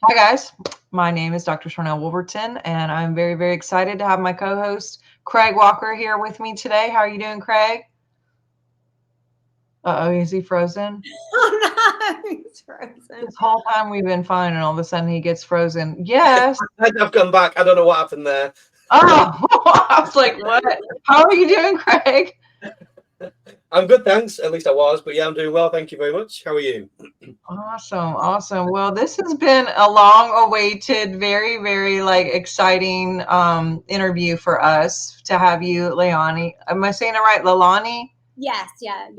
Hi, guys. My name is Dr. Sharnael Wolverton, and I'm very, very excited to have my co-host, Craig Walker, here with me today. How are you doing, Craig? Uh-oh, is he frozen? Oh no, he's frozen. This whole time we've been fine, and all of a sudden he gets frozen. Yes. I've come back. I don't know what happened there. Oh, I was like, what? How are you doing, Craig? I'm good, thanks. At least I was, but yeah, I'm doing well. Thank you very much. How are you? Awesome, awesome. Well, this has been a long-awaited, very, very exciting interview for us to have you, Leilani. Am I saying it right, Leilani? Yes, yeah.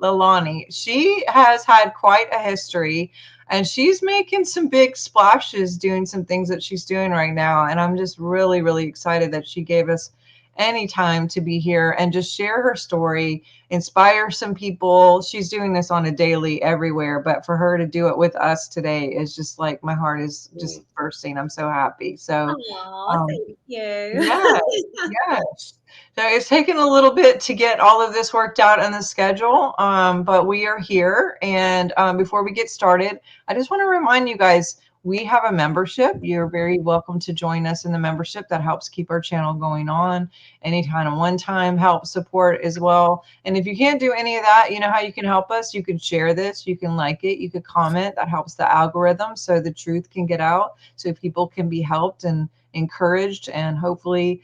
Leilani. She has had quite a history, and she's making some big splashes doing some things that she's doing right now. And I'm just really, really excited that she gave us any time to be here and just share her story, inspire some people. She's doing this on a daily everywhere, but for her to do it with us today is just like my heart is just bursting. I'm so happy. So, Thank you. yes, yes. So it's taken a little bit to get all of this worked out in the schedule, but we are here. And before we get started, I just want to remind you guys, we have a membership. You're very welcome to join us in the membership. That helps keep our channel going on. Any kind of one-time help support as well. And if you can't do any of that, you know how you can help us? You can share this, you can like it, you could comment. That helps the algorithm so the truth can get out, so people can be helped and encouraged, and hopefully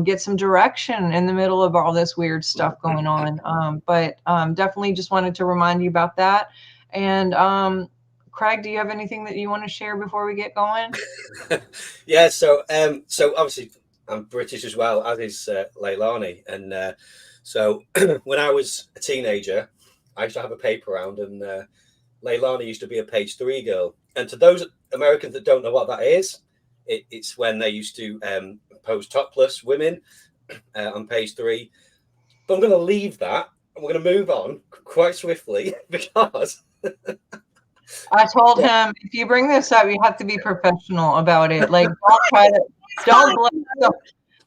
get some direction in the middle of all this weird stuff going on. But definitely just wanted to remind you about that. And Craig, do you have anything that you want to share before we get going? Yeah, so obviously I'm British as well, as is Leilani, and so when I was a teenager, I used to have a paper round, and Leilani used to be a page 3 girl. And to those Americans that don't know what that is, it's when they used to pose topless women on page 3. But I'm going to leave that, and we're going to move on quite swiftly because I told him, if you bring this up, you have to be professional about it. Like, don't try to, don't blame.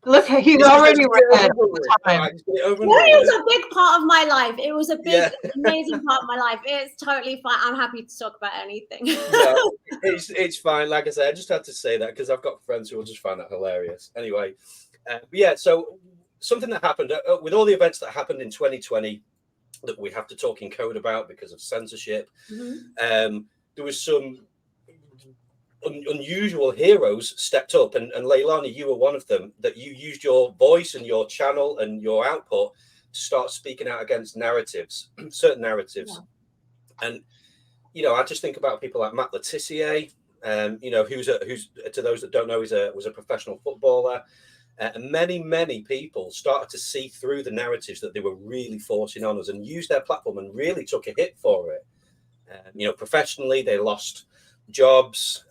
Look, he's already red all the time. It was a big part of my life. It was a big, amazing part of my life. It's totally fine. I'm happy to talk about anything. No, it's fine. Like I said, I just had to say that because I've got friends who will just find that hilarious. Anyway, yeah. So something that happened with all the events that happened in 2020 that we have to talk in code about because of censorship. There was some unusual heroes stepped up, and Leilani, you were one of them, that you used your voice and your channel and your output to start speaking out against narratives, certain narratives. And I just think about people like Matt Letitia, who's to those that don't know, was a professional footballer. And many people started to see through the narratives that they were really forcing on us and used their platform and really took a hit for it. Professionally, they lost jobs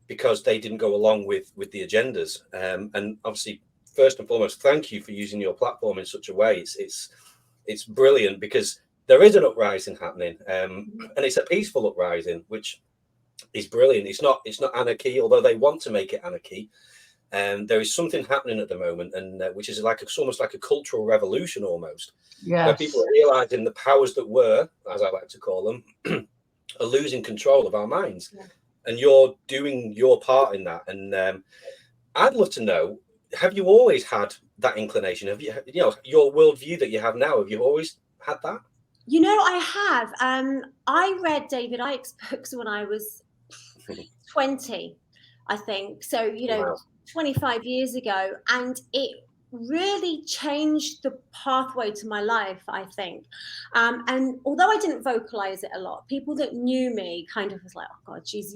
because they didn't go along with the agendas. And obviously, first and foremost, thank you for using your platform in such a way. It's brilliant because there is an uprising happening, and it's a peaceful uprising, which is brilliant. It's not anarchy, although they want to make it anarchy. There is something happening at the moment, and which is almost like a cultural revolution, almost, where people are realizing the powers that were, as I like to call them, are losing control of our minds. And you're doing your part in that. And I'd love to know, have you always had that inclination? Have you, your worldview that you have now, have you always had that? I have. I read David Icke's books when I was 20, I think. So, Wow. 25 years ago. And it really changed the pathway to my life, I think. And although I didn't vocalize it a lot, people that knew me kind of was like, oh God, she's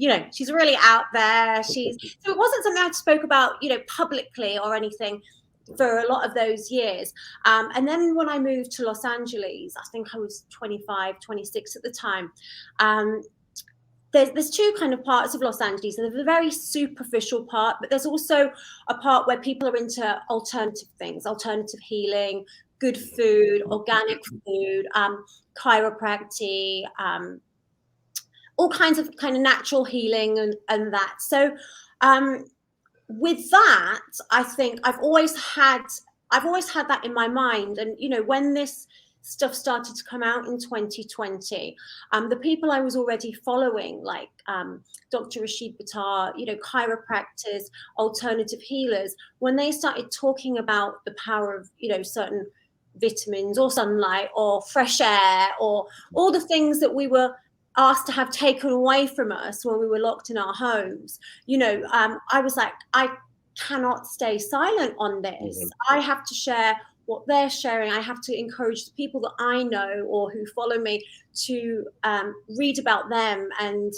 really out there. So it wasn't something I spoke about, publicly or anything for a lot of those years. And then when I moved to Los Angeles, I think I was 25, 26 at the time. There's two kind of parts of Los Angeles. There's the very superficial part, but there's also a part where people are into alternative things, alternative healing, good food, organic food, chiropractic, all kinds of kind of natural healing and that. So with that, I think I've always had that in my mind. And, when this stuff started to come out in 2020, the people I was already following, like Dr. Rashid Buttar, chiropractors, alternative healers, when they started talking about the power of, certain vitamins or sunlight or fresh air or all the things that we were asked to have taken away from us when we were locked in our homes, I was like, I cannot stay silent on this. I have to share what they're sharing. I have to encourage the people that I know or who follow me to read about them and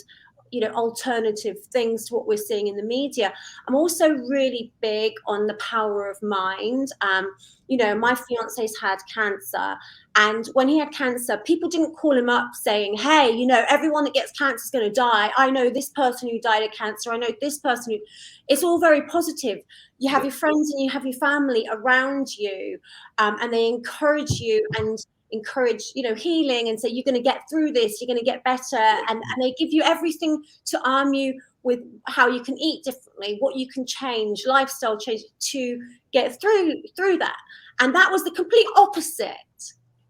alternative things to what we're seeing in the media. I'm also really big on the power of mind. My fiance's had cancer, and when he had cancer, people didn't call him up saying, hey, everyone that gets cancer is going to die. I know this person who died of cancer. I know this person who. It's all very positive. You have your friends and you have your family around you, and they encourage you and encourage healing and say, you're going to get through this, you're going to get better, and they give you everything to arm you with how you can eat differently, what you can change, lifestyle change to get through that. And that was the complete opposite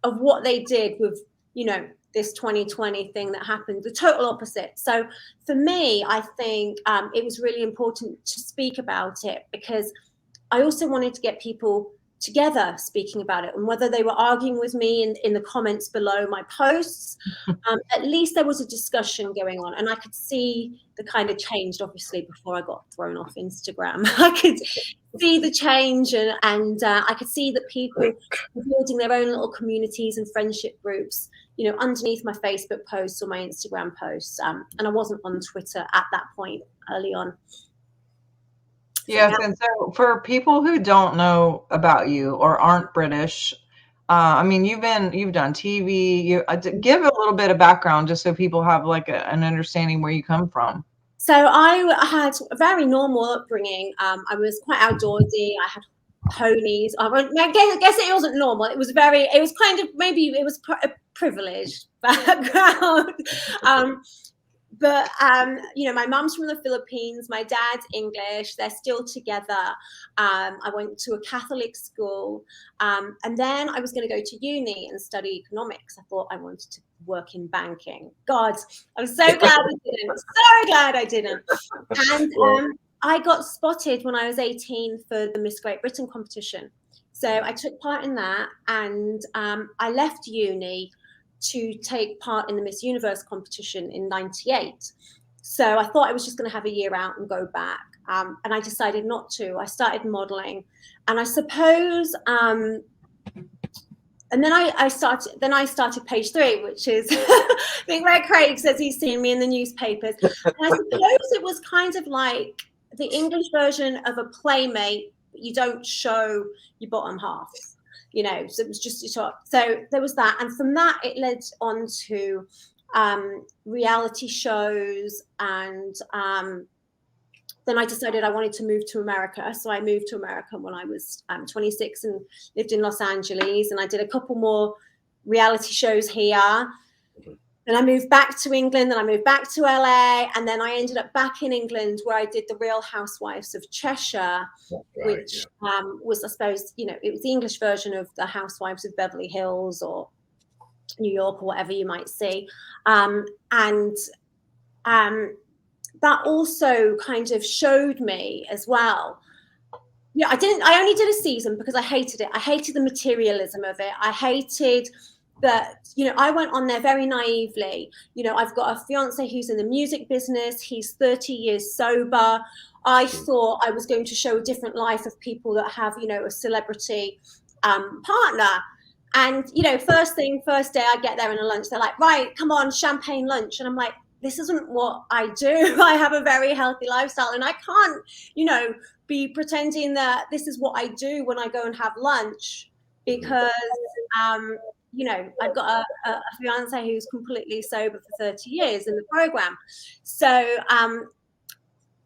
of what they did with this 2020 thing that happened, the total opposite. So for me, I think it was really important to speak about it, because I also wanted to get people together speaking about it, and whether they were arguing with me in the comments below my posts, at least there was a discussion going on, and I could see the kind of change. Obviously, before I got thrown off Instagram, I could see the change, and I could see that people were building their own little communities and friendship groups, underneath my Facebook posts or my Instagram posts, and I wasn't on Twitter at that point early on. Yes, and so for people who don't know about you or aren't British, I mean, you've done TV. Give a little bit of background just so people have like an understanding where you come from. So I had a very normal upbringing. I was quite outdoorsy. I had ponies. I guess it wasn't normal. It was kind of, maybe it was a privileged background. But my mum's from the Philippines, my dad's English, they're still together. I went to a Catholic school, and then I was going to go to uni and study economics. I thought I wanted to work in banking. God, I'm so glad I didn't. So glad I didn't. And I got spotted when I was 18 for the Miss Great Britain competition. So I took part in that, and I left uni to take part in the Miss Universe competition in '98. So I thought I was just going to have a year out and go back. And I decided not to. I started modeling, and I suppose, and then I started Page 3, which is, I think Red Craig says he's seen me in the newspapers. And I suppose it was kind of like the English version of a Playmate, but you don't show your bottom half. So it was just your top. So there was that. And from that, it led on to reality shows. And then I decided I wanted to move to America. So I moved to America when I was 26 and lived in Los Angeles. And I did a couple more reality shows here. Then I moved back to England, then I moved back to LA, and then I ended up back in England where I did the Real Housewives of Cheshire, which was, I suppose, it was the English version of the Housewives of Beverly Hills or New York or whatever you might see. And that also kind of showed me as well. I only did a season because I hated it. I hated the materialism of it. I hated that, I went on there very naively. I've got a fiance who's in the music business. He's 30 years sober. I thought I was going to show a different life of people that have, a celebrity partner. And, first day I get there in a lunch, they're like, right, come on, champagne lunch. And I'm like, this isn't what I do. I have a very healthy lifestyle, and I can't, be pretending that this is what I do when I go and have lunch, because, I've got a fiance who's completely sober for 30 years in the program. So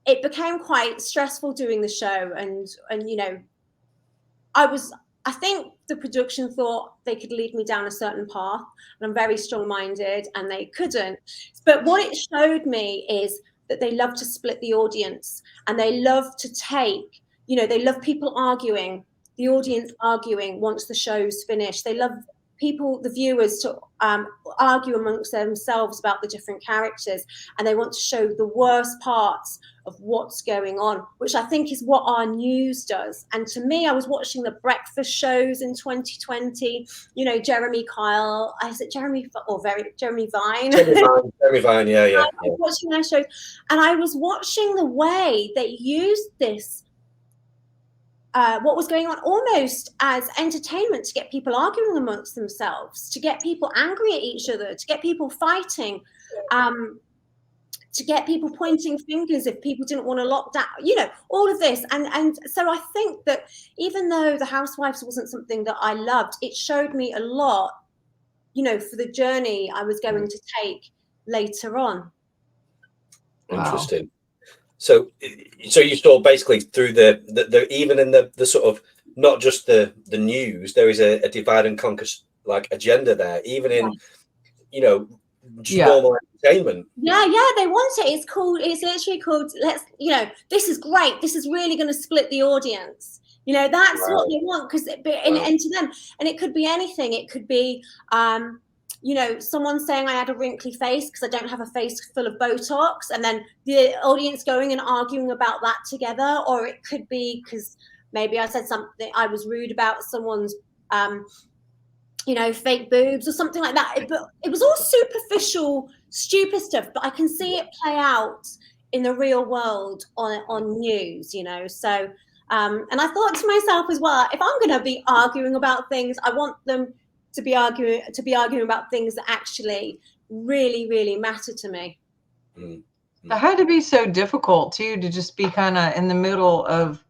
it became quite stressful doing the show. And I think the production thought they could lead me down a certain path, and I'm very strong-minded, and they couldn't. But what it showed me is that they love to split the audience, and they love to take, they love people arguing, the audience arguing once the show's finished. They love people, the viewers, to argue amongst themselves about the different characters, and they want to show the worst parts of what's going on, which I think is what our news does. And to me, I was watching the breakfast shows in 2020, you know, Jeremy Kyle, is it Jeremy or Jeremy Vine? Jeremy Vine, yeah. I was watching their shows, and I was watching the way they used this, what was going on, almost as entertainment, to get people arguing amongst themselves, to get people angry at each other, to get people fighting, to get people pointing fingers if people didn't want to lock down, you know, all of this. And so I think that even though The Housewives wasn't something that I loved, it showed me a lot, you know, for the journey I was going to take later on. Interesting. Wow. So you saw basically through the even in the sort of, not just the news, there is a divide and conquer like agenda there, even in, you know, just normal entertainment. Yeah, they want it. It's literally called, let's, you know, this is great. This is really going to split the audience. You know, that's what they want, because and to them, and it could be anything. It could be, you know, someone saying I had a wrinkly face because I don't have a face full of Botox, and then the audience going and arguing about that together. Or it could be because maybe I said something, I was rude about someone's, you know, fake boobs or something like that. It was all superficial, stupid stuff, but I can see it play out in the real world on news, you know. So, and I thought to myself as well, if I'm going to be arguing about things, I want them to be arguing about things that actually really, really matter to me. It had to be so difficult too, to just be kind of in the middle of,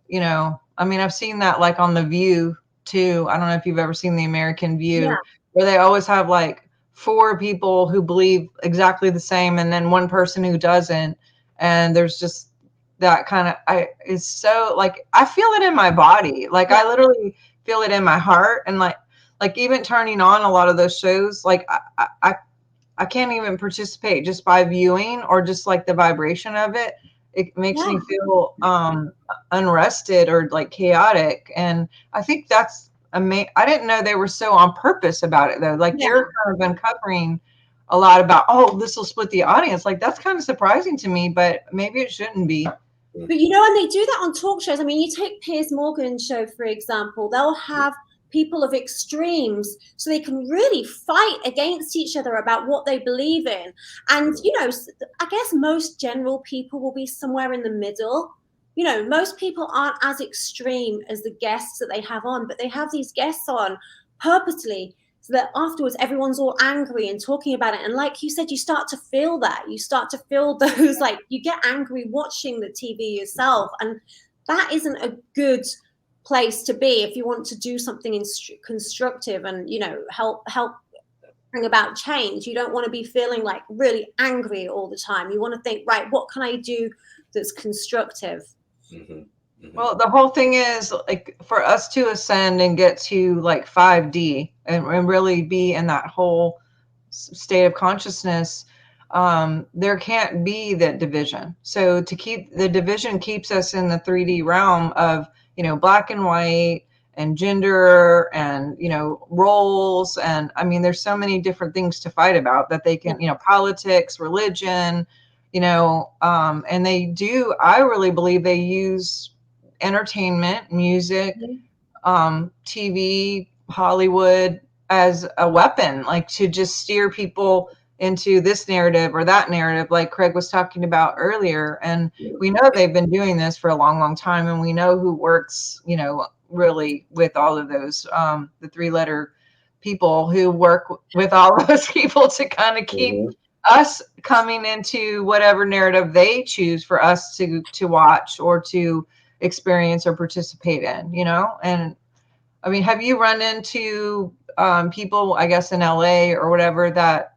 you know, I mean, I've seen that like on The View too. I don't know if you've ever seen The American View, where they always have like 4 people who believe exactly the same and then one person who doesn't. And there's just that kind of, it's so like, I feel it in my body. Like I literally feel it in my heart. And like even turning on a lot of those shows, like I can't even participate just by viewing, or just like the vibration of it. It makes me feel unrested or like chaotic. And I think that's amazing. I didn't know they were so on purpose about it though. Like they're kind of uncovering a lot about, oh, this will split the audience. Like that's kind of surprising to me, but maybe it shouldn't be. But you know, and they do that on talk shows. I mean, you take Piers Morgan's show, for example, they'll have people of extremes so they can really fight against each other about what they believe in. And, you know, I guess most general people will be somewhere in the middle. You know, most people aren't as extreme as the guests that they have on, but they have these guests on purposely so that afterwards everyone's all angry and talking about it. And like you said, you start to feel that. You start to feel those, like, you get angry watching the TV yourself. And that isn't a good place to be if you want to do something constructive and, you know, help bring about change. You don't want to be feeling like really angry all the time. You want to think, right, what can I do that's constructive? Well, the whole thing is like for us to ascend and get to like 5D and really be in that whole state of consciousness, there can't be that division. So to keep the division keeps us in the 3D realm of, you know, black and white and gender and, you know, roles. And I mean, there's so many different things to fight about that they can, you know, politics, religion, you know, and they do, I really believe they use entertainment, music, TV, Hollywood as a weapon, like to just steer people into this narrative or that narrative, like Craig was talking about earlier. And we know they've been doing this for a long, long time. And we know who works, you know, really with all of those, the 3-letter people who work with all of those people to kind of keep us coming into whatever narrative they choose for us to watch or to experience or participate in, you know? And I mean, have you run into people, I guess, in LA or whatever that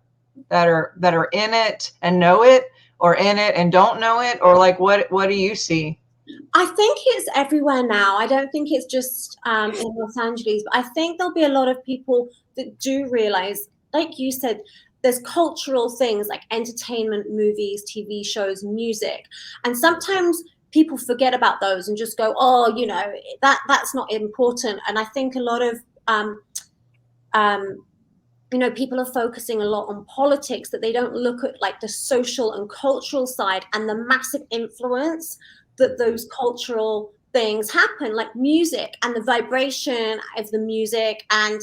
are in it and know it, or in it and don't know it, or like what do you see? I think it's everywhere now. I don't think it's just in Los Angeles, but I think there'll be a lot of people that do realize, like you said, there's cultural things like entertainment, movies, TV shows, music, and sometimes people forget about those and just go, oh, you know, that's not important. And I think a lot of you know, people are focusing a lot on politics, that they don't look at like the social and cultural side and the massive influence that those cultural things happen, like music and the vibration of the music, and,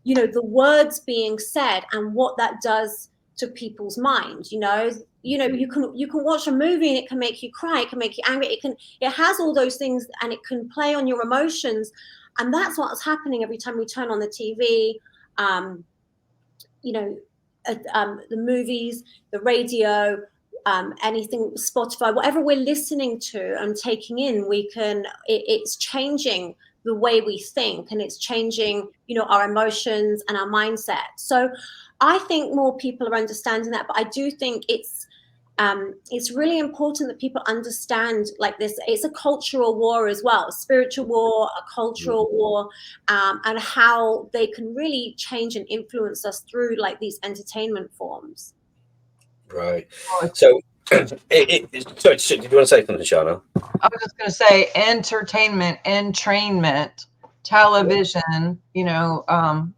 you know, the words being said and what that does to people's minds. You know, you can watch a movie and it can make you cry, it can make you angry, it has all those things, and it can play on your emotions. And that's what's happening every time we turn on the TV. You know, the movies, the radio, anything, Spotify, whatever we're listening to and taking in, it's changing the way we think, and it's changing, you know, our emotions and our mindset. So I think more people are understanding that, but I do think it's really important that people understand, like, this, it's a cultural war as well, a spiritual war, a cultural war, and how they can really change and influence us through like these entertainment forms. Right. So, sorry, did you want to say something, Sharnael? I was just going to say entertainment, entrainment, television, you know,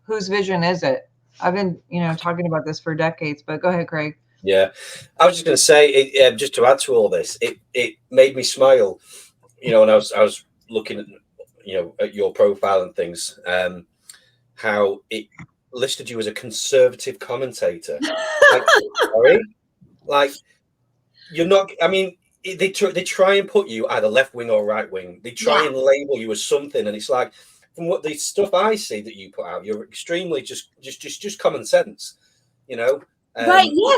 whose vision is it? I've been, you know, talking about this for decades, but go ahead, Craig. Yeah, I was just going to say, just to add to all this, it made me smile, you know, and I was looking at, you know, at your profile and things, how it listed you as a conservative commentator. Like, sorry, like, you're not. I mean, they try and put you either left wing or right wing. They try and label you as something, and it's like, from what the stuff I see that you put out, you're extremely just common sense, you know. Right. Yeah.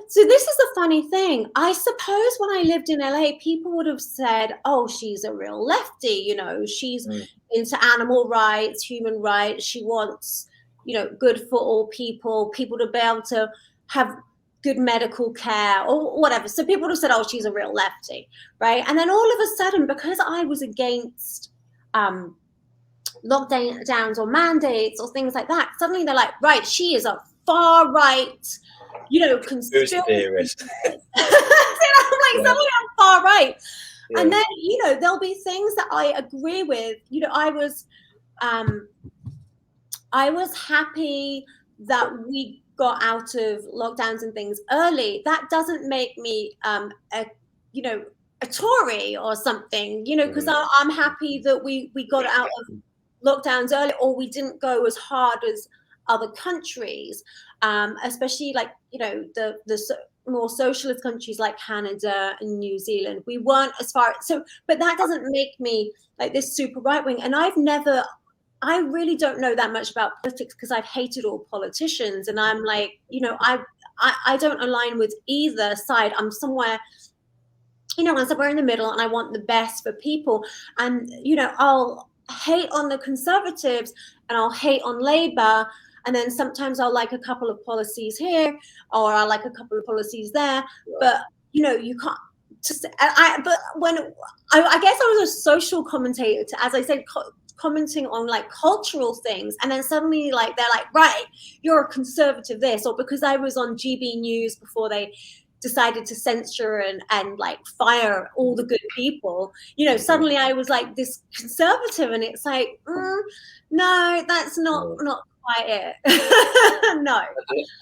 So this is the funny thing. I suppose when I lived in LA, people would have said, "Oh, she's a real lefty. You know, she's into animal rights, human rights. She wants, you know, good for all people to be able to have good medical care or whatever." So people would have said, "Oh, she's a real lefty," right? And then all of a sudden, because I was against lockdowns or mandates or things like that, suddenly they're like, "Right, she is a far right, you know, conspiracy theorist." I'm like, suddenly I'm far right. Yeah. And then, you know, there'll be things that I agree with. You know, I was happy that we got out of lockdowns and things early. That doesn't make me you know, a Tory or something, you know, because I'm happy that we got out of lockdowns early, or we didn't go as hard as other countries, especially like, you know, the more socialist countries like Canada and New Zealand. We weren't as far. So, but that doesn't make me like this super right wing. And I really don't know that much about politics because I've hated all politicians, and I'm like, you know, I don't align with either side. I'm somewhere, you know, I'm somewhere in the middle, and I want the best for people. And, you know, I'll hate on the Conservatives and I'll hate on Labour, and then sometimes I'll like a couple of policies here, or I'll like a couple of policies there. But, you know, you can't just, but when I guess I was a social commentator, as I said, commenting on like cultural things, and then suddenly like they're like, right, you're a conservative this, or because I was on GB News before they decided to censor and like fire all the good people, you know, suddenly I was like this conservative, and it's like, no, that's not quite it. No,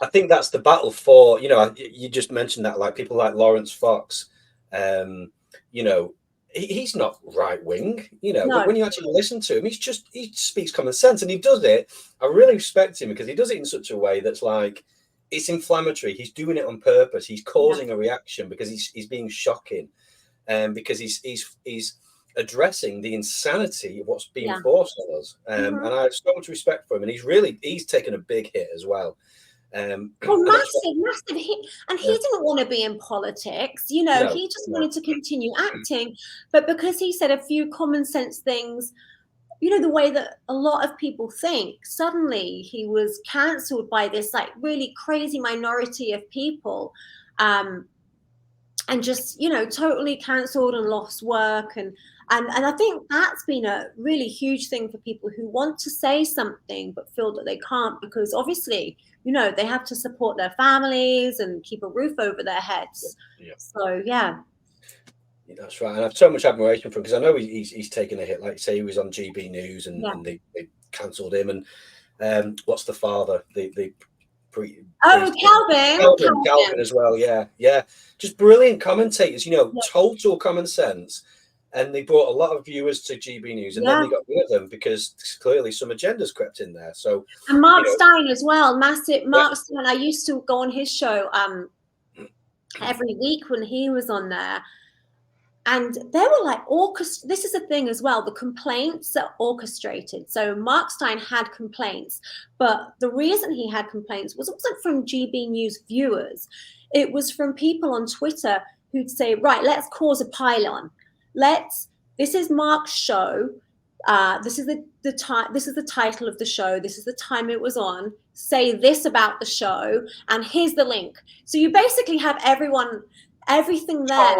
I think that's the battle for, you know, you just mentioned that, like people like Lawrence Fox, you know, he's not right wing, you know, but when you actually listen to him, he speaks common sense, and he does it. I really respect him because he does it in such a way that's like, it's inflammatory. He's doing it on purpose. He's causing a reaction because he's being shocking, because he's addressing the insanity of what's being forced on us. And I have so much respect for him, and he's taken a big hit as well. Massive. He didn't want to be in politics, you know. He just wanted to continue acting, but because he said a few common sense things, you know, the way that a lot of people think, suddenly he was cancelled by this like really crazy minority of people, and just, you know, totally cancelled and lost work. And I think that's been a really huge thing for people who want to say something but feel that they can't, because obviously, you know, they have to support their families and keep a roof over their heads. So that's right, and I have so much admiration for him because I know he's taken a hit. Like say, he was on GB News and they cancelled him, and what's the father? The Calvin as well. Yeah. Just brilliant commentators, yeah. total common sense. And they brought a lot of viewers to GB News, and then they got rid of them because clearly some agendas crept in there. So, and Mark Steyn as well, massive Mark Steyn. I used to go on his show every week when he was on there. And they were like this is the thing as well, the complaints are orchestrated. So Mark Steyn had complaints, but the reason he had complaints wasn't from GB News viewers. It was from people on Twitter who'd say, right, let's cause a pylon. This is Mark's show. This is the time. This is the title of the show. This is the time it was on. Say this about the show, and here's the link. So you basically have everything there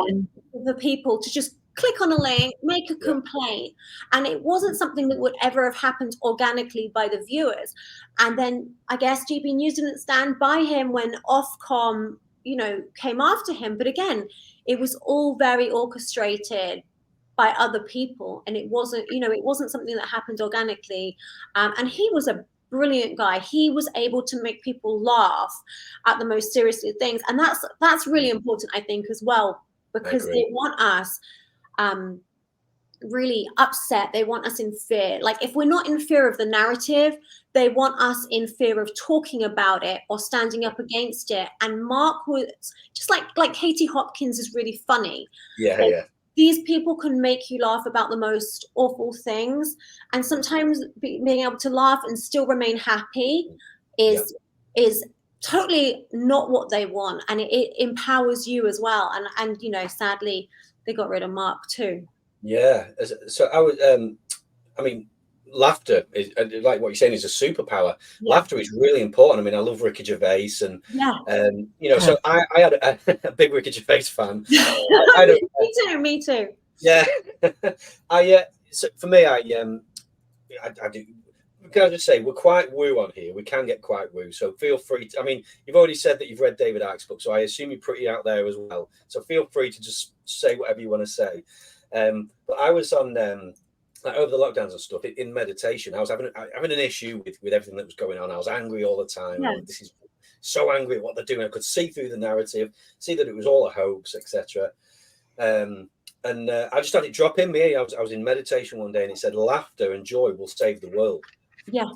for the people to just click on a link, make a complaint, and it wasn't something that would ever have happened organically by the viewers. And then I guess GB News didn't stand by him when Ofcom, came after him. But again, it was all very orchestrated by other people, and it wasn't something that happened organically. And he was a brilliant guy. He was able to make people laugh at the most serious things, and that's really important, I think, as well, because they want us really upset. They want us in fear. Like, if we're not in fear of the narrative, they want us in fear of talking about it or standing up against it. And Mark was just like Katie Hopkins is really funny. These people can make you laugh about the most awful things, and sometimes being able to laugh and still remain happy is totally not what they want, and it empowers you as well. And sadly, they got rid of Mark too. Yeah, so I mean, laughter is, like what you're saying, is a superpower. Laughter is really important. I mean, I love Ricky Gervais, and so I had a big Ricky Gervais fan. Me too. Yeah, so for me, I do. Can I just say, we're quite woo on here. We can get quite woo, so feel free to. I mean, you've already said that you've read David Icke's book, so I assume you're pretty out there as well. So feel free to just say whatever you want to say. But I was on over the lockdowns and stuff in meditation. I was having an issue with everything that was going on. I was angry all the time. This is so angry at what they're doing. I could see through the narrative, see that it was all a hoax, etc. And I just had it drop in me. I was in meditation one day, and it said, "Laughter and joy will save the world." Yeah.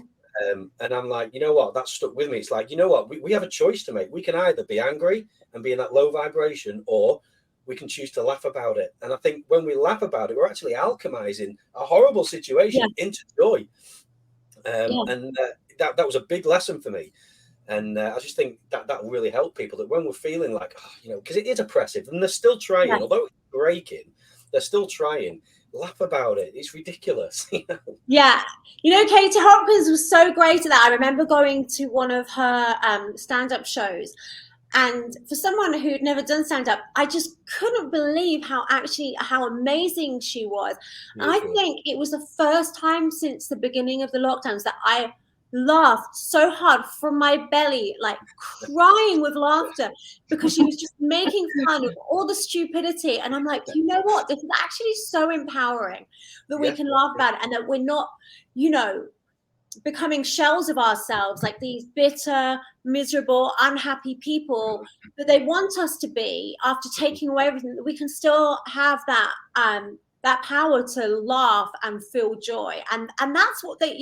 And I'm like, you know what? That stuck with me. It's like, you know what? We have a choice to make. We can either be angry and be in that low vibration, or we can choose to laugh about it. And I think when we laugh about it, we're actually alchemizing a horrible situation into joy. And that was a big lesson for me. And I just think that really helped people, that when we're feeling like, because it is oppressive, and they're still trying, although it's breaking, they're still trying. Laugh about it. It's ridiculous. Yeah. Katie Hopkins was so great at that. I remember going to one of her stand-up shows, and for someone who'd never done stand-up, I just couldn't believe how amazing she was. And I think it was the first time since the beginning of the lockdowns that I laughed so hard from my belly, like crying with laughter, because she was just making fun of all the stupidity. And I'm like, you know what? This is actually so empowering that we can laugh about it, and that we're not, becoming shells of ourselves, like these bitter, miserable, unhappy people that they want us to be after taking away everything. That we can still have that power to laugh and feel joy, and that's what they're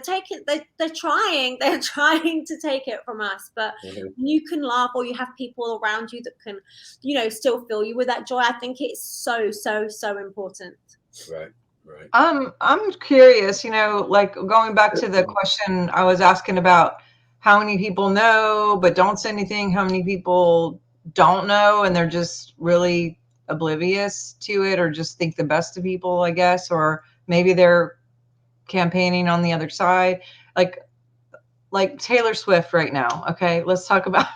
taking. They're trying to take it from us, but you can laugh, or you have people around you that can still fill you with that joy. I think it's so important. Right. I'm curious, like going back to the question I was asking about how many people know but don't say anything, how many people don't know and they're just really oblivious to it, or just think the best of people, I guess, or maybe they're campaigning on the other side, like Taylor Swift right now. Okay, let's talk about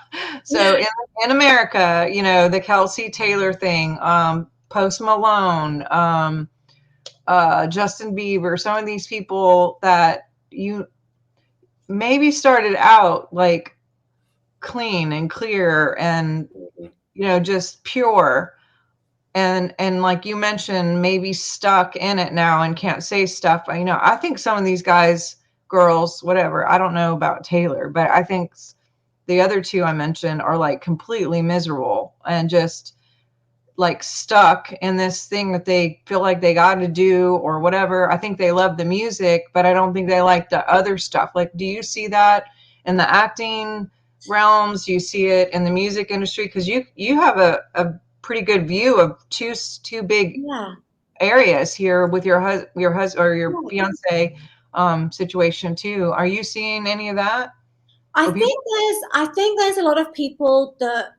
so in America, the Kelsey Taylor thing, Post Malone, Justin Bieber, some of these people that you maybe started out like clean and clear and just pure, and like you mentioned, maybe stuck in it now and can't say stuff. I think some of these guys girls, whatever. I don't know about Taylor, but I think the other two I mentioned are like completely miserable and just like stuck in this thing that they feel like they got to do or whatever. I think they love the music, but I don't think they like the other stuff. Like, do you see that in the acting realms? Do you see it in the music industry? Because you have a pretty good view of two big areas here with your husband or your fiance situation too. Are you seeing any of that? I think there's a lot of people that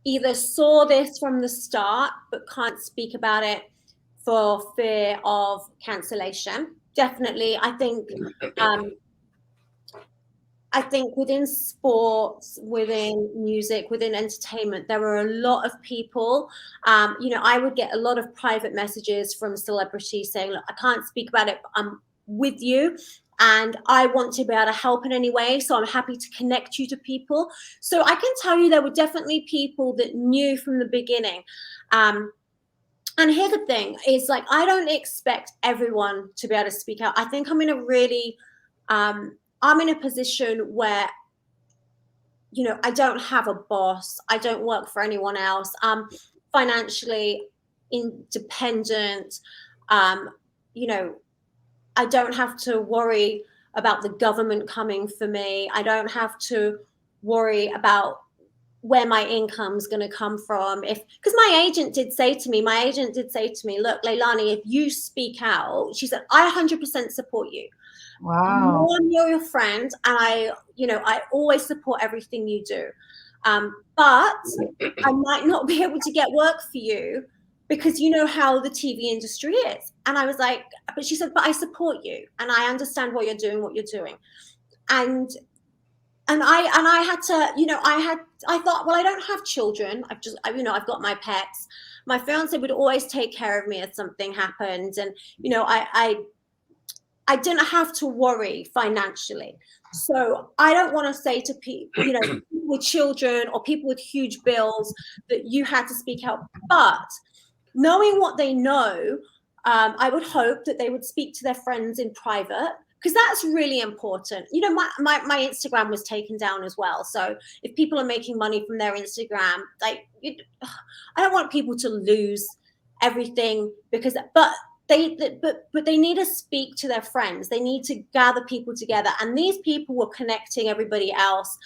either saw this from the start but can't speak about it for fear of cancellation. Definitely, I think within sports, within music, within entertainment, there are a lot of people. I would get a lot of private messages from celebrities saying, look, I can't speak about it, but I'm with you. And I want to be able to help in any way. So I'm happy to connect you to people. So I can tell you there were definitely people that knew from the beginning. And here's the thing, is like, I don't expect everyone to be able to speak out. I think I'm in a position where, I don't have a boss. I don't work for anyone else. I'm financially independent. I don't have to worry about the government coming for me. I don't have to worry about where my income's going to come from. Because my agent did say to me, look, Leilani, if you speak out, she said, I 100% support you. Wow. You're your friend, and I always support everything you do. But I might not be able to get work for you because you know how the TV industry is. And I was like, but she said, but I support you and I understand what you're doing. And I had to, I thought, well, I don't have children. I've got my pets. My fiance would always take care of me if something happened. And, I didn't have to worry financially. So I don't want to say to people, people with children or people with huge bills that you had to speak out. But knowing what they know, I would hope that they would speak to their friends in private, because that's really important. My Instagram was taken down as well. So if people are making money from their Instagram, I don't want people to lose everything but they need to speak to their friends. They need to gather people together. And these people were connecting everybody else.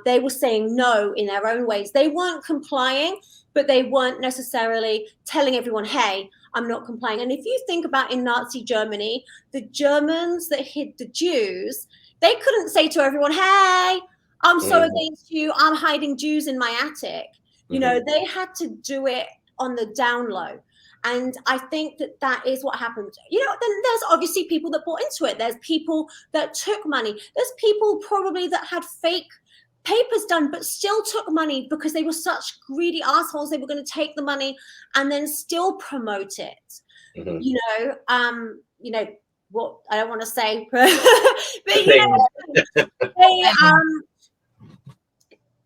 They were saying no in their own ways. They weren't complying, but they weren't necessarily telling everyone, hey, I'm not complying. And if you think about in Nazi Germany, the Germans that hid the Jews, they couldn't say to everyone, hey, I'm so against you, I'm hiding Jews in my attic. They had to do it on the down low. And I think that is what happened. Then there's obviously people that bought into it. There's people that took money. There's people probably that had fake papers done, but still took money because they were such greedy assholes. They were going to take the money and then still promote it. What I don't want to say, but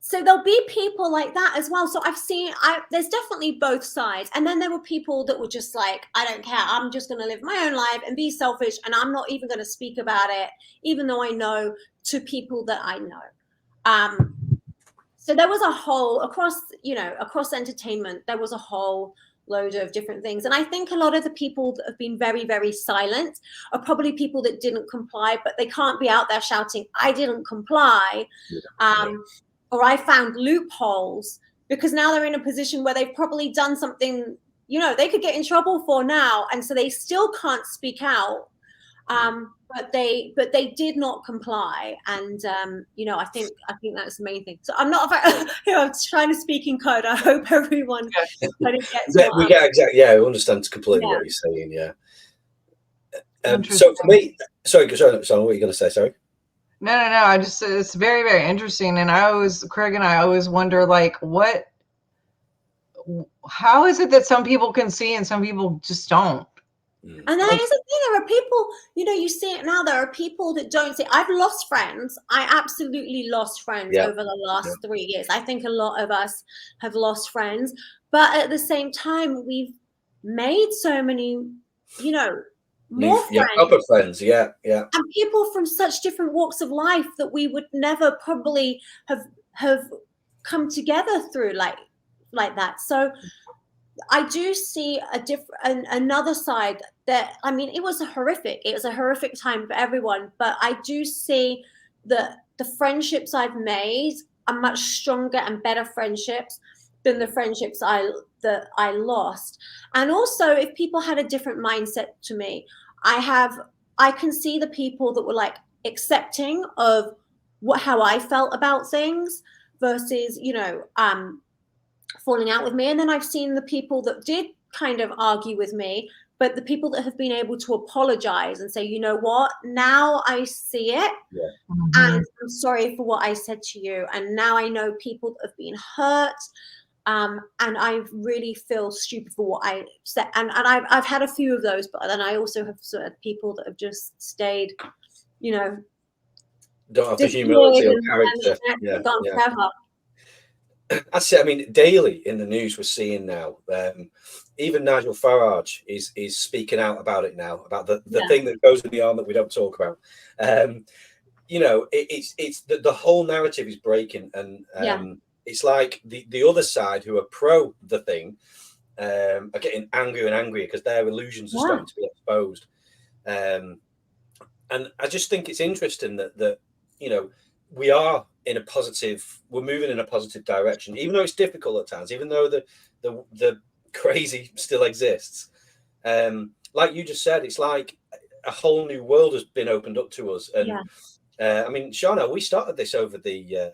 so there'll be people like that as well. So there's definitely both sides. And then there were people that were just like, I don't care. I'm just going to live my own life and be selfish. And I'm not even going to speak about it, even though I know to people that I know. So there was a whole, across entertainment, there was a whole load of different things. And I think a lot of the people that have been very, very silent are probably people that didn't comply, but they can't be out there shouting, I didn't comply. Or I found loopholes, because now they're in a position where they've probably done something, they could get in trouble for now. And so they still can't speak out. But they did not comply. And, I think that's the main thing. So I'm not, I'm trying to speak in code. I hope everyone kind of gets we get exactly. Yeah, I understand completely what you're saying. Yeah. So for me, sorry, what are you going to say? Sorry. No. It's very, very interesting. And Craig and I always wonder, like, how is it that some people can see and some people just don't? And that is the thing. There are people, you see it now. There are people that don't see. I've lost friends. I absolutely lost friends over the last 3 years. I think a lot of us have lost friends. But at the same time, we've made so many, more Yeah, friends, proper friends. Yeah, yeah. and people from such different walks of life that we would never probably have come together through like that. So I do see another side that, I mean, it was a horrific time for everyone, but I do see that the friendships I've made are much stronger and better friendships than the friendships that I lost. And also, if people had a different mindset to me, I can see the people that were like accepting of how I felt about things versus, falling out with me. And then I've seen the people that did kind of argue with me, but the people that have been able to apologize and say, you know what, now I see it. Yeah. And I'm sorry for what I said to you. And now I know people that have been hurt. And I really feel stupid for what I said. And I've had a few of those, but then I also have sort of people that have just stayed, Don't have the disappeared humility or and character. Yeah, gone yeah. forever. That's it. I mean, daily in the news, we're seeing now. Even Nigel Farage is speaking out about it now, about the thing that goes in the arm that we don't talk about. It's the whole narrative is breaking, and it's like the other side who are pro the thing are getting angrier and angrier because their illusions are starting to be exposed. And I just think it's interesting that we're moving in a positive direction, even though it's difficult at times, even though the crazy still exists. Like you just said, it's like a whole new world has been opened up to us. And I mean, Sharnael, we started this over the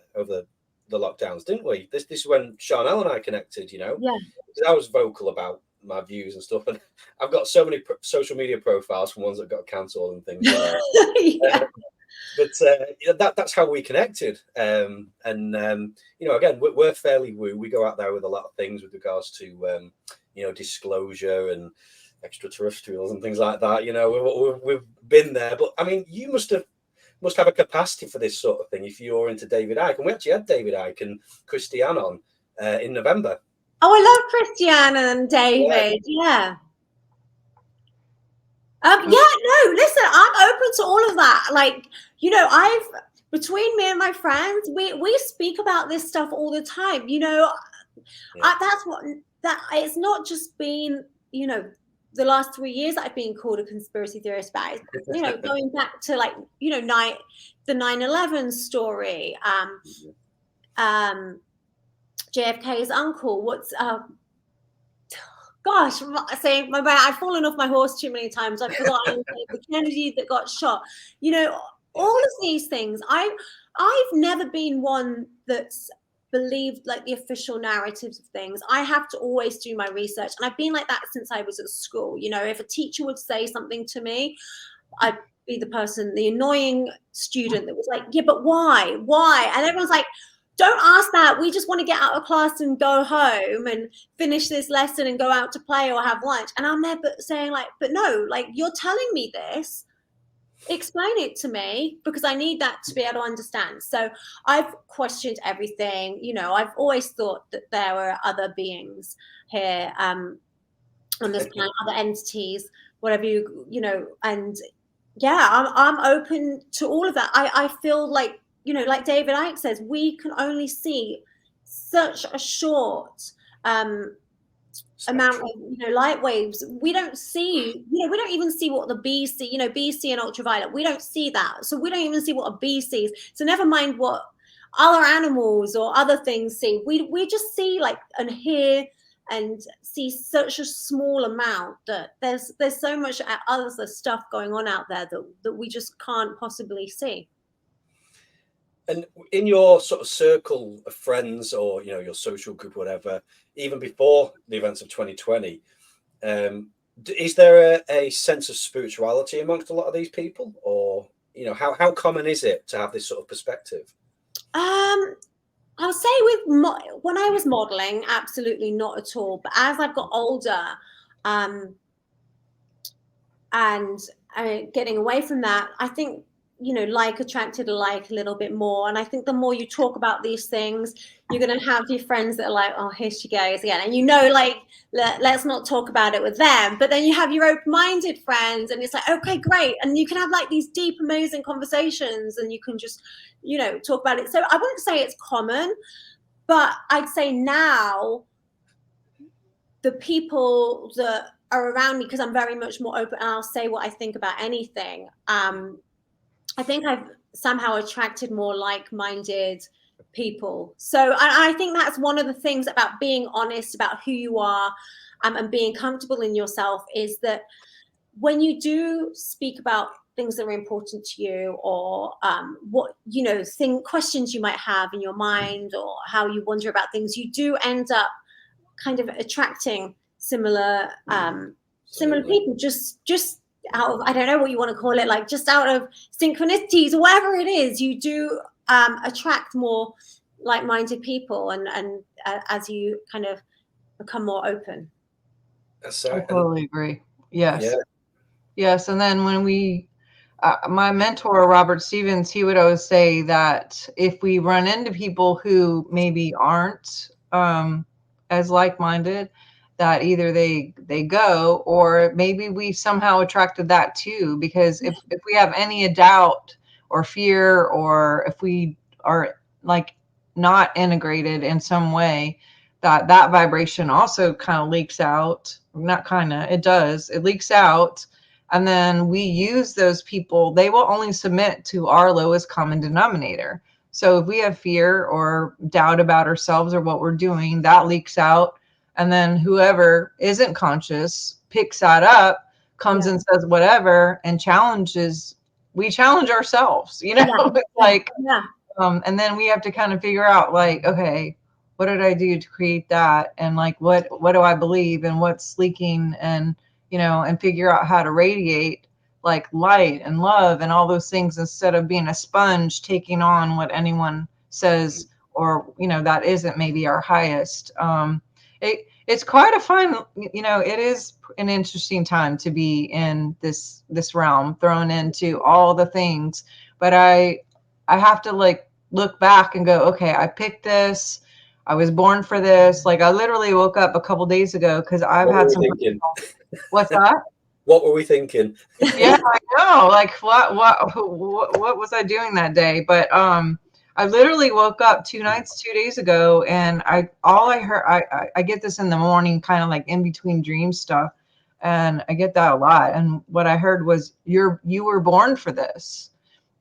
lockdowns, didn't we? This is when Sharnael and I connected, because I was vocal about my views and stuff, and I've got so many social media profiles from ones that got cancelled and things like that. But that's how we connected. Again, we're fairly woo. We go out there with a lot of things with regards to disclosure and extraterrestrials and things like that. We've been there, but I mean, you must have a capacity for this sort of thing if you're into David Icke. And we actually had David Icke and Christiane on in November. Oh, I love Christiane and David. Yeah. Listen, I'm open to all of that. Like, between me and my friends, we speak about this stuff all the time. It's not just been, the last 3 years I've been called a conspiracy theorist about it. Going back to the 9/11 story, JFK's uncle, I've fallen off my horse too many times. I've forgotten the Kennedy that got shot. All of these things. I've never been one that's believed like the official narratives of things. I have to always do my research, and I've been like that since I was at school. If a teacher would say something to me, I'd be the annoying student that was like, yeah, but why? And everyone's like, don't ask that. We just want to get out of class and go home and finish this lesson and go out to play or have lunch. And I'm there saying but no, you're telling me this. Explain it to me, because I need that to be able to understand. So I've questioned everything. I've always thought that there were other beings here on this planet, other entities, whatever and I'm open to all of that. I feel like, like David Icke says, we can only see such a short amount of light waves. We don't see, we don't even see what the bee see, BC and ultraviolet. We don't see that. So we don't even see what a bee sees. So never mind what other animals or other things see. We just see and hear and see such a small amount that there's so much other stuff going on out there that we just can't possibly see. And in your sort of circle of friends, or your social group, whatever, even before the events of 2020, is there a sense of spirituality amongst a lot of these people, or how common is it to have this sort of perspective? I'll say when I was modeling, absolutely not at all. But as I've got older, and getting away from that, I think like attracted like a little bit more. And I think the more you talk about these things, you're going to have your friends that are like, oh, here she goes again. And like, let's not talk about it with them. But then you have your open-minded friends, and it's like, okay, great. And you can have like these deep, amazing conversations, and you can just, talk about it. So I wouldn't say it's common, but I'd say now the people that are around me, because I'm very much more open and I'll say what I think about anything. I think I've somehow attracted more like-minded people. So I think that's one of the things about being honest about who you are, and being comfortable in yourself, is that when you do speak about things that are important to you, or questions you might have in your mind, or how you wonder about things, you do end up kind of attracting similar people, just out of, I don't know what you want to call it, like just out of synchronicities or whatever it is. You do attract more like-minded people, and as you kind of become more open. That's I totally agree. Yes. Yeah. Yes. And then when my mentor, Robert Stevens, he would always say that if we run into people who maybe aren't as like-minded, that either they go, or maybe we somehow attracted that too. Because if we have any doubt or fear, or if we are like not integrated in some way, that vibration also kind of leaks out. Not kind of, it does. It leaks out. And then we use those people. They will only submit to our lowest common denominator. So if we have fear or doubt about ourselves or what we're doing, that leaks out. And then whoever isn't conscious picks that up, comes and says whatever, and we challenge ourselves, like, and then we have to kind of figure out, like, okay, what did I do to create that? And like, what do I believe, and what's leaking, and, and figure out how to radiate like light and love and all those things, instead of being a sponge taking on what anyone says, or, that isn't maybe our highest. It's quite a fun, it is an interesting time to be in this realm, thrown into all the things. But I have to like look back and go, okay, I picked this. I was born for this. Like, I literally woke up a couple days ago because I've had some. What's that? What were we thinking? Yeah, I know. Like, what was I doing that day? But I literally woke up 2 days ago, and I heard, I get this in the morning, kind of like in between dream stuff, and I get that a lot. And what I heard was, you were born for this.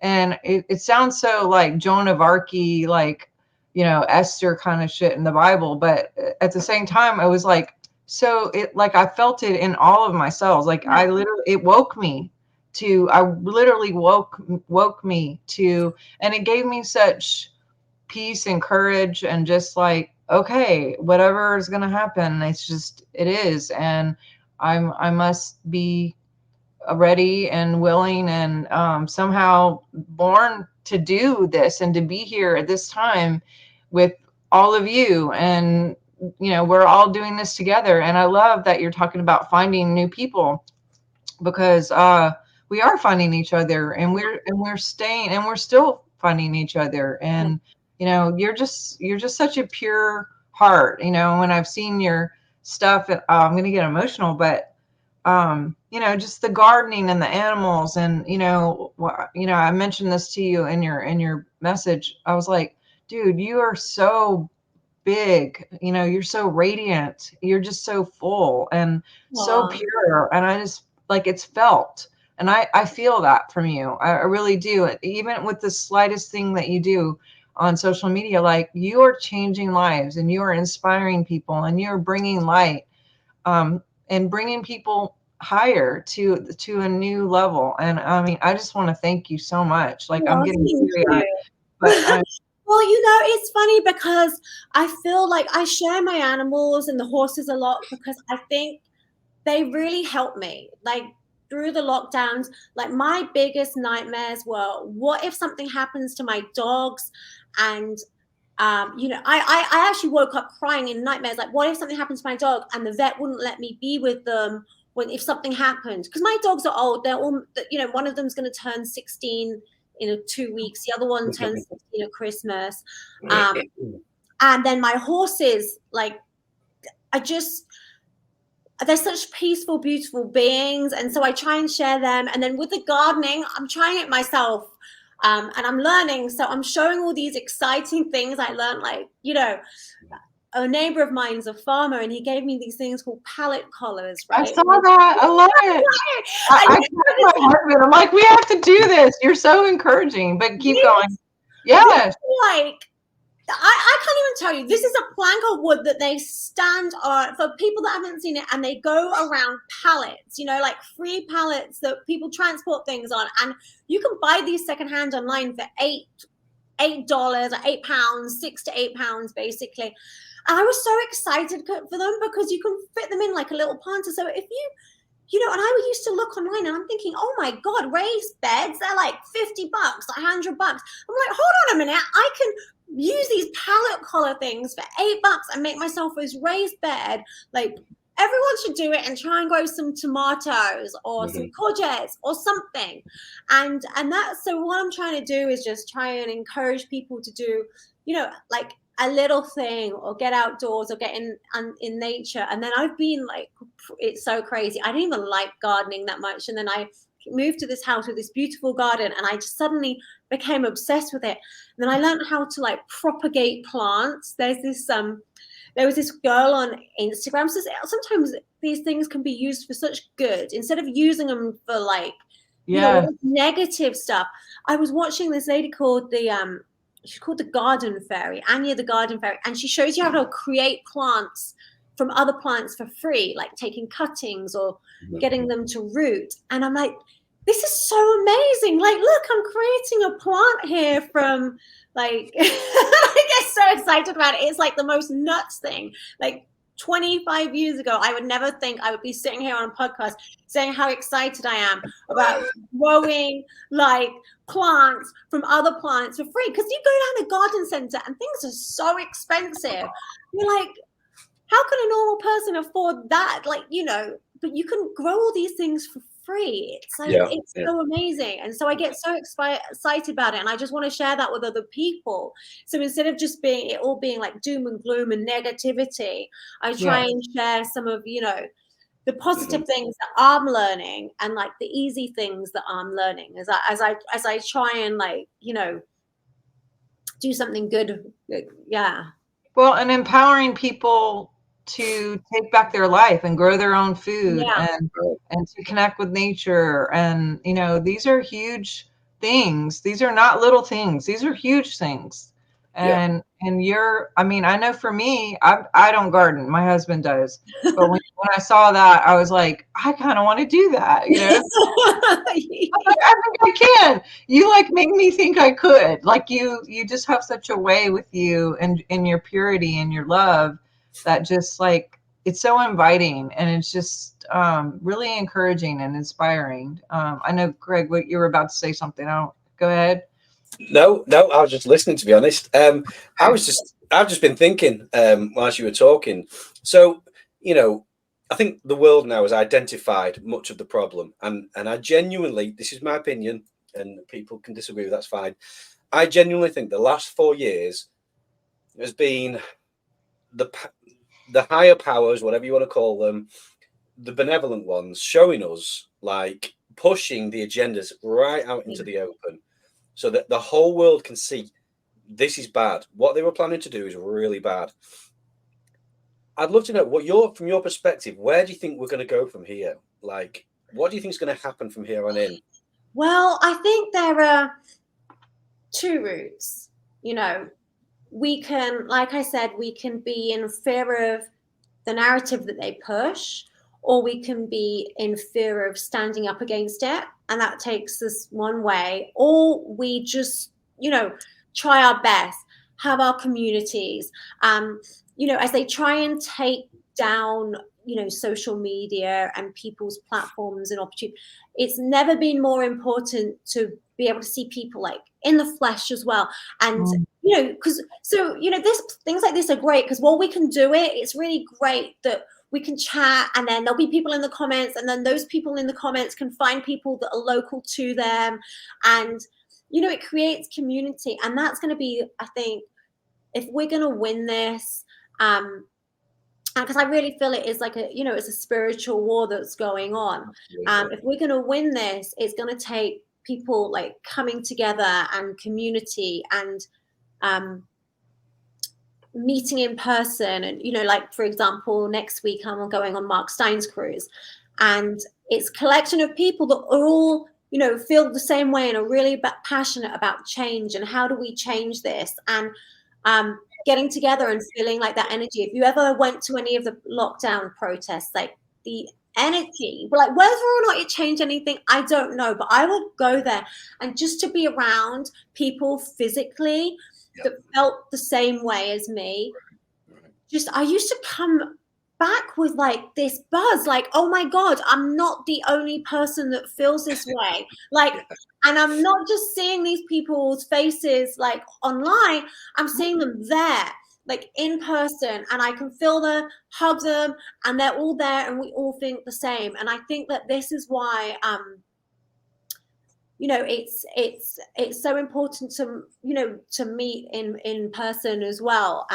And it sounds so like Joan of Arc, like, Esther kind of shit in the Bible. But at the same time, I was like, so it, like, I felt it in all of my cells. Like, it woke me to, woke me to, and it gave me such peace and courage, and just like, okay, whatever is going to happen, it is. And I must be ready and willing, and somehow born to do this, and to be here at this time with all of you. And we're all doing this together. And I love that you're talking about finding new people, because we are finding each other, and we're staying, and we're still finding each other. And you're just such a pure heart. When I've seen your stuff, I'm going to get emotional, but just the gardening and the animals, and I mentioned this to you in your message. I was like, dude, you are so big, you're so radiant, you're just so full and so pure. And I just, like, it's felt, and I feel that from you. I really do. Even with the slightest thing that you do on social media, like, you are changing lives, and you are inspiring people, and you're bringing light, and bringing people higher to a new level. And I mean, I just want to thank you so much. Like, I'm getting teary-eyed, but well, it's funny, because I feel like I share my animals and the horses a lot, because I think they really help me. Like, through the lockdowns, like, my biggest nightmares were, what if something happens to my dogs? And I actually woke up crying in nightmares, like, what if something happens to my dog and the vet wouldn't let me be with them if something happened? Because my dogs are old. They're all, one of them's going to turn 16 in 2 weeks. The other one turns 16 at Christmas. And then my horses, like, they're such peaceful, beautiful beings. And so I try and share them. And then with the gardening, I'm trying it myself. And I'm learning. So I'm showing all these exciting things I learned, like, a neighbor of mine's a farmer, and he gave me these things called pallet collars, right? I saw that. I love it. I told my husband, I'm like, we have to do this. You're so encouraging, but keep going. Yes. Like, I can't even tell you. This is a plank of wood that they stand on, for people that haven't seen it, and they go around pallets, like free pallets that people transport things on. And you can buy these secondhand online for $8 or £8, £6 to £8, basically. And I was so excited for them because you can fit them in like a little planter. So if and I used to look online and I'm thinking, oh my God, raised beds, they're like $50, $100. I'm like, hold on a minute. I can use these pallet collar things for $8 and make myself this raised bed. Like, everyone should do it and try and grow some tomatoes or some courgettes or something. And so what I'm trying to do is just try and encourage people to do, like a little thing, or get outdoors, or get in nature. And then I've been like, it's so crazy. I didn't even like gardening that much. And then I moved to this house with this beautiful garden, and I just suddenly became obsessed with it. And then I learned how to like propagate plants. There was this girl on Instagram. So sometimes these things can be used for such good, instead of using them for like, negative stuff. I was watching this lady called she's called the Garden Fairy, Anya the Garden Fairy. And she shows you how to create plants from other plants for free, like taking cuttings or getting them to root. And I'm like, this is so amazing. Like, look, I'm creating a plant here from, like, I get so excited about it. It's like the most nuts thing. Like, 25 years ago, I would never think I would be sitting here on a podcast saying how excited I am about growing like plants from other plants for free. Because you go down a garden center and things are so expensive. You're like, how can a normal person afford that? Like, but you can grow all these things for free. It's like, it's so amazing. And so I get so excited about it, and I just want to share that with other people. So instead of just being like doom and gloom and negativity, I try and share some of the positive things that I'm learning, and like the easy things that I'm learning as I try and like do something good. Well, and empowering people to take back their life and grow their own food and to connect with nature. And, these are huge things. These are not little things. These are huge things. And I know for me, I don't garden. My husband does. But when I saw that, I was like, I kind of want to do that. I think I can. You like made me think I could. Like you just have such a way with you and in your purity and your love that just like, it's so inviting, and it's just really encouraging and inspiring. I know, Craig, what you were about to say something. Go ahead. No, I was just listening, to be honest. I've just been thinking whilst you were talking. So, I think the world now has identified much of the problem, and I genuinely, this is my opinion, and people can disagree with, that's fine. I genuinely think the last 4 years has been the higher powers, whatever you want to call them, the benevolent ones, showing us, like, pushing the agendas right out into the open, so that the whole world can see this is bad. What they were planning to do is really bad. I'd love to know from your perspective, where do you think we're going to go from here? Like, what do you think is going to happen from here on in? Well, I think there are two routes. We can, like I said, we can be in fear of the narrative that they push, or we can be in fear of standing up against it. And that takes us one way. Or we just, try our best, have our communities, as they try and take down, social media and people's platforms and opportunity. It's never been more important to be able to see people like in the flesh as well. And, things like this are great because while we can do it, it's really great that we can chat, and then there'll be people in the comments, and then those people in the comments can find people that are local to them. And, it creates community. And that's going to be, I think, if we're going to win this, because I really feel it is like it's a spiritual war that's going on. If we're going to win this, it's going to take people like coming together and community and meeting in person. And, like, for example, next week I'm going on Mark Steyn's cruise, and it's a collection of people that are all, feel the same way and are really passionate about change and how do we change this, and getting together and feeling like that energy. If you ever went to any of the lockdown protests, like the energy, like whether or not it changed anything, I don't know, but I would go there, and just to be around people physically that felt the same way as me, I used to come back with like this buzz, like, oh my God, I'm not the only person that feels this way. Like, and I'm not just seeing these people's faces like online, I'm seeing them there, like in person, and I can feel them, hug them, and they're all there, and we all think the same. And I think that this is why it's so important to to meet in person as well.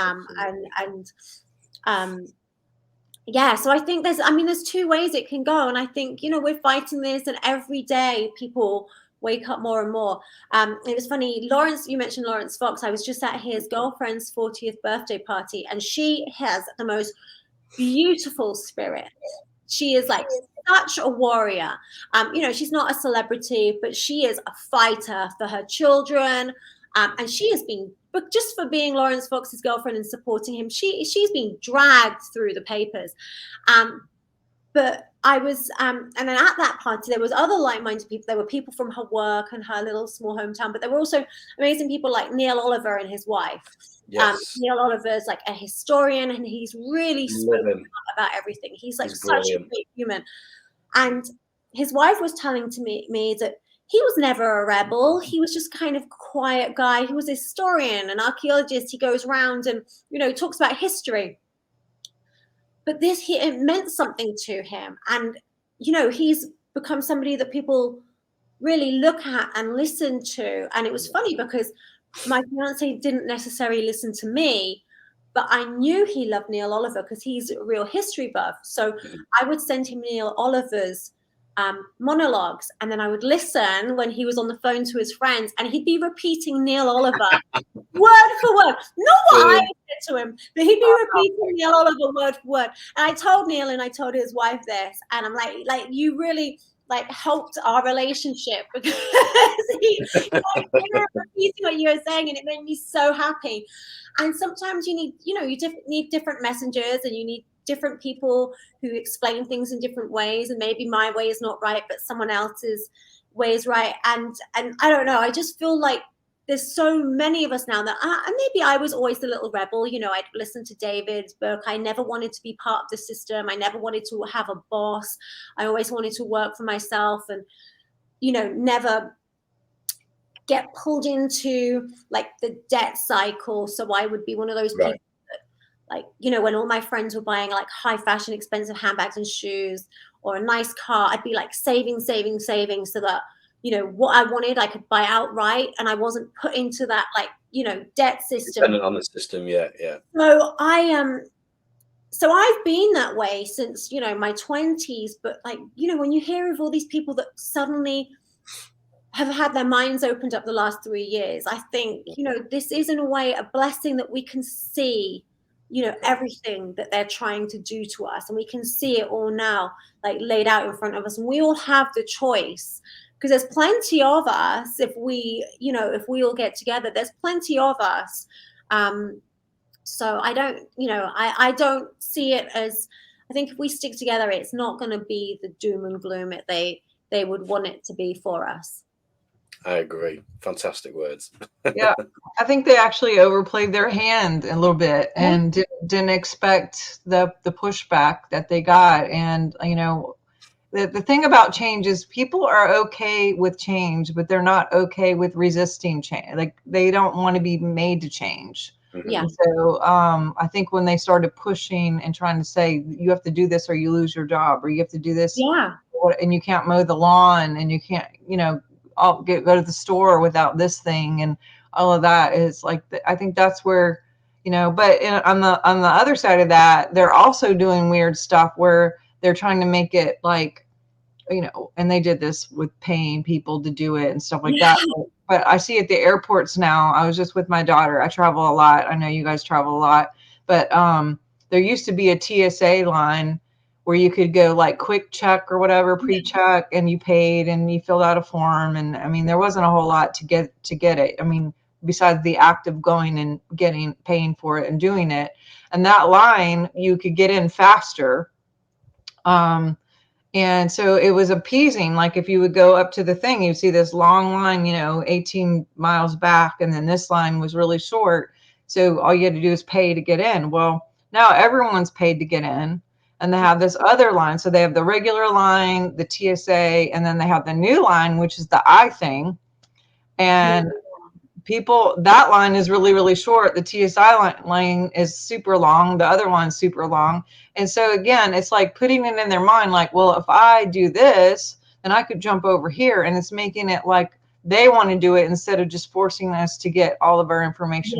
So I think there's two ways it can go, and I think we're fighting this, and every day people wake up more and more. It was funny, Lawrence, you mentioned Lawrence Fox. I was just at his girlfriend's 40th birthday party, and she has the most beautiful spirit. She is like such a warrior. She's not a celebrity, but she is a fighter for her children. And she has been, but just for being Lawrence Fox's girlfriend and supporting him, she's been dragged through the papers. But I was, and then at that party, there was other like-minded people. There were people from her work and her little small hometown, but there were also amazing people like Neil Oliver and his wife. Yes. Neil Oliver's like a historian, and he's really spoken about everything. He's like such a great human. And his wife was telling to me that he was never a rebel. He was just kind of a quiet guy. He was a historian, an archaeologist. He goes around and, talks about history. But it meant something to him. And, he's become somebody that people really look at and listen to. And it was funny because my fiance didn't necessarily listen to me, but I knew he loved Neil Oliver because he's a real history buff. So I would send him Neil Oliver's monologues, and then I would listen when he was on the phone to his friends, and he'd be repeating Neil Oliver word for word, not what I said to him, but he'd be repeating Neil Oliver word for word. And I told Neil and I told his wife this, and I'm like you really like helped our relationship because he repeating what you were saying, and it made me so happy. And sometimes you need, you need different messengers, and you need different people who explain things in different ways, and maybe my way is not right, but someone else's way is right. And I don't know, I just feel like there's so many of us now that and maybe I was always the little rebel. I'd listen to David's book. I never wanted to be part of the system. I never wanted to have a boss. I always wanted to work for myself, and never get pulled into like the debt cycle. So I would be one of those people like, when all my friends were buying like high fashion, expensive handbags and shoes or a nice car, I'd be like saving so that, what I wanted, I could buy outright, and I wasn't put into that like, debt system. Dependent on the system. Yeah. So I've been that way since, my 20s, but like, when you hear of all these people that suddenly have had their minds opened up the last 3 years, I think, this is in a way a blessing that we can see everything that they're trying to do to us, and we can see it all now like laid out in front of us, and we all have the choice, because there's plenty of us. If we all get together, there's plenty of us. So I don't I don't see it as, I think if we stick together, it's not going to be the doom and gloom they would want it to be for us. I agree. Fantastic words. Yeah, I think they actually overplayed their hand a little bit and didn't expect the pushback that they got. And, the thing about change is people are okay with change, but they're not okay with resisting change. Like, they don't want to be made to change. Yeah. So I think when they started pushing and trying to say, you have to do this or you lose your job, or you have to do this, and you can't mow the lawn, and you can't, go to the store without this thing, and all of that is like, I think that's where, but on the other side of that, they're also doing weird stuff where they're trying to make it like, and they did this with paying people to do it and stuff like that. But I see at the airports now, I was just with my daughter. I travel a lot. I know you guys travel a lot, but there used to be a TSA line where you could go like quick check or whatever, pre-check, and you paid and you filled out a form. And I mean, there wasn't a whole lot to get it. I mean, besides the act of going and paying for it and doing it. And that line, you could get in faster. And so it was appeasing. Like if you would go up to the thing, you'd see this long line, 18 miles back, and then this line was really short. So all you had to do is pay to get in. Well, now everyone's paid to get in, and they have this other line. So they have the regular line, the TSA, and then they have the new line, which is the I thing. And that line is really, really short. The TSI line is super long. The other one's super long. And so again, it's like putting it in their mind, like, well, if I do this, then I could jump over here. And it's making it like they want to do it instead of just forcing us to get all of our information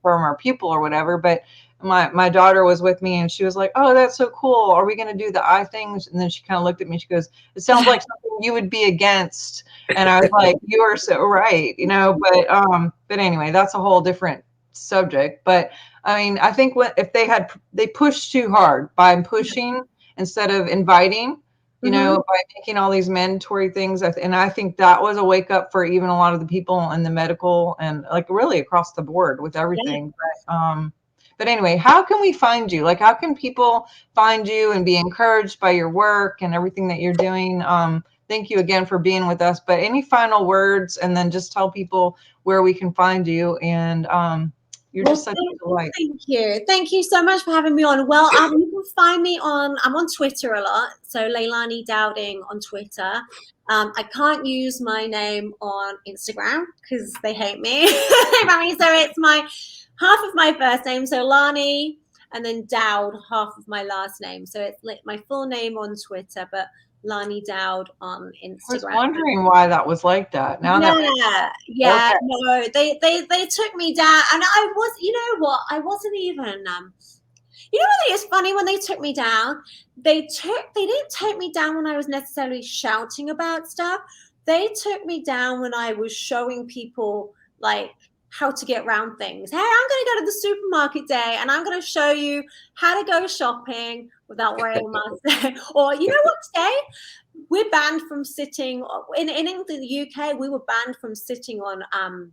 from our people or whatever. But my daughter was with me and she was like, oh, that's so cool. Are we going to do the eye things? And then she kind of looked at me. She goes, it sounds like something you would be against. And I was like, you are so right, but anyway, that's a whole different subject. But I mean, I think if they pushed too hard by pushing instead of inviting, by making all these mandatory things. And I think that was a wake up for even a lot of the people in the medical and like really across the board with everything. But anyway, how can we find you? Like, how can people find you and be encouraged by your work and everything that you're doing? Thank you again for being with us. But any final words, and then just tell people where we can find you. And you're just such a delight. Thank you so much for having me on. Well, you can find me I'm on Twitter a lot. So Leilani Dowding on Twitter. I can't use my name on Instagram because they hate me. So it's half of my first name, so Lani, and then Dowd, half of my last name. So it's like my full name on Twitter, but Lani Dowd on Instagram. I was wondering why that was like that. Now no, they took me down, and I was, I wasn't even. What is funny when they took me down? They didn't take me down when I was necessarily shouting about stuff. They took me down when I was showing people like how to get around things. Hey, I'm going to go to the supermarket day and I'm going to show you how to go shopping without wearing a mask. Or you know what, today we're banned from sitting in England, the UK, we were banned from sitting on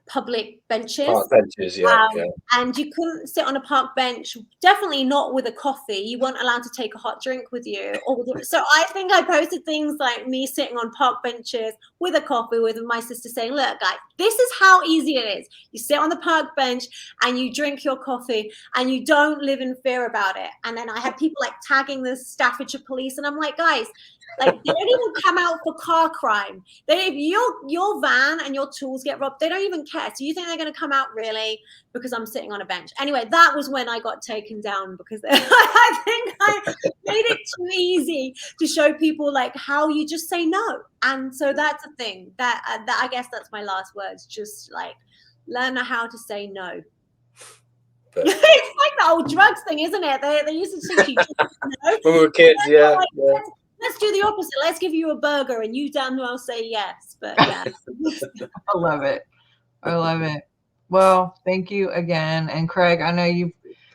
public benches. Park benches, yeah. And you couldn't sit on a park bench, definitely not with a coffee. You weren't allowed to take a hot drink with you. So I think I posted things like me sitting on park benches with a coffee with my sister saying, look, guys, this is how easy it is. You sit on the park bench and you drink your coffee and you don't live in fear about it. And then I had people like tagging the Staffordshire police, and I'm like, guys, like they don't even come out for car crime. If your van and your tools get robbed, they don't even care. So you think they're going to come out really because I'm sitting on a bench? Anyway, that was when I got taken down because I think I made it too easy to show people like how you just say no. And so that's a thing that I guess that's my last words. Just like learn how to say no. It's like the old drugs thing, isn't it? They used to teach you just no. When we were kids, yeah. Let's do the opposite. Let's give you a burger and you damn well say yes. But yeah. I love it. Well, thank you again. And Craig, I know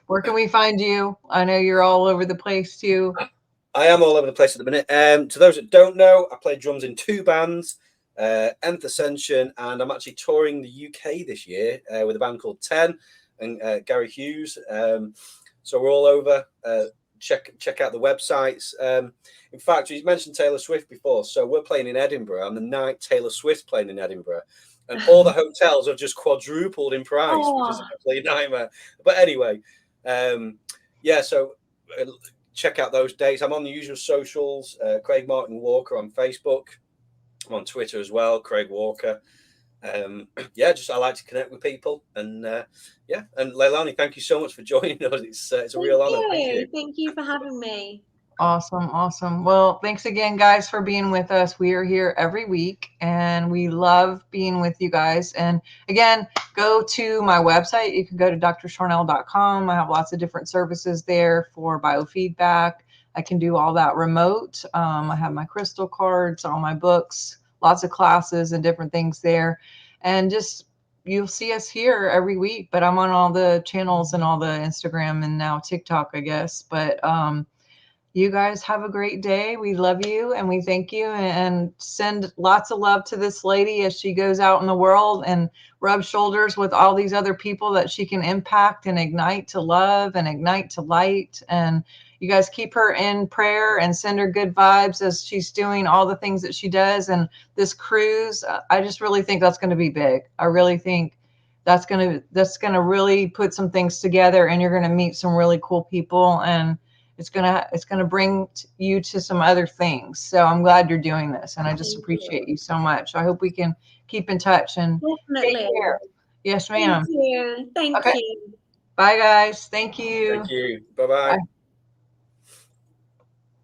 where can we find you? I know you're all over the place too. I am all over the place at the minute. To those that don't know, I play drums in 2 bands, Nth Ascension, and I'm actually touring the UK this year with a band called 10 and Gary Hughes. So we're all over. Check out the websites. In fact, you mentioned Taylor Swift before, so we're playing in Edinburgh on the night Taylor Swift's playing in Edinburgh, and all the hotels have just quadrupled in price, which is a complete nightmare. But anyway, so check out those dates. I'm on the usual socials, Craig Martin Walker on Facebook. I'm on Twitter as well, Craig Walker. I like to connect with people, and and Leilani, thank you so much for joining us. It's a real honor. Thank you for having me. Awesome. Awesome. Well, thanks again, guys, for being with us. We are here every week and we love being with you guys. And again, go to my website. You can go to drsharnael.com. I have lots of different services there for biofeedback. I can do all that remote. I have my crystal cards, all my books, lots of classes and different things there. And just, you'll see us here every week, but I'm on all the channels and all the Instagram and now TikTok, I guess. But, you guys have a great day. We love you and we thank you, and send lots of love to this lady as she goes out in the world and rub shoulders with all these other people that she can impact and ignite to love and ignite to light. And you guys keep her in prayer and send her good vibes as she's doing all the things that she does. And this cruise, I just really think that's going to be big. I really think that's going to really put some things together, and you're going to meet some really cool people, and it's gonna bring you to some other things. So I'm glad you're doing this, and I just appreciate you so much. I hope we can keep in touch and Definitely. take care. Yes, ma'am. Thank you. Thank Okay. you. Bye, guys. Thank you. Thank you. Bye-bye. Bye.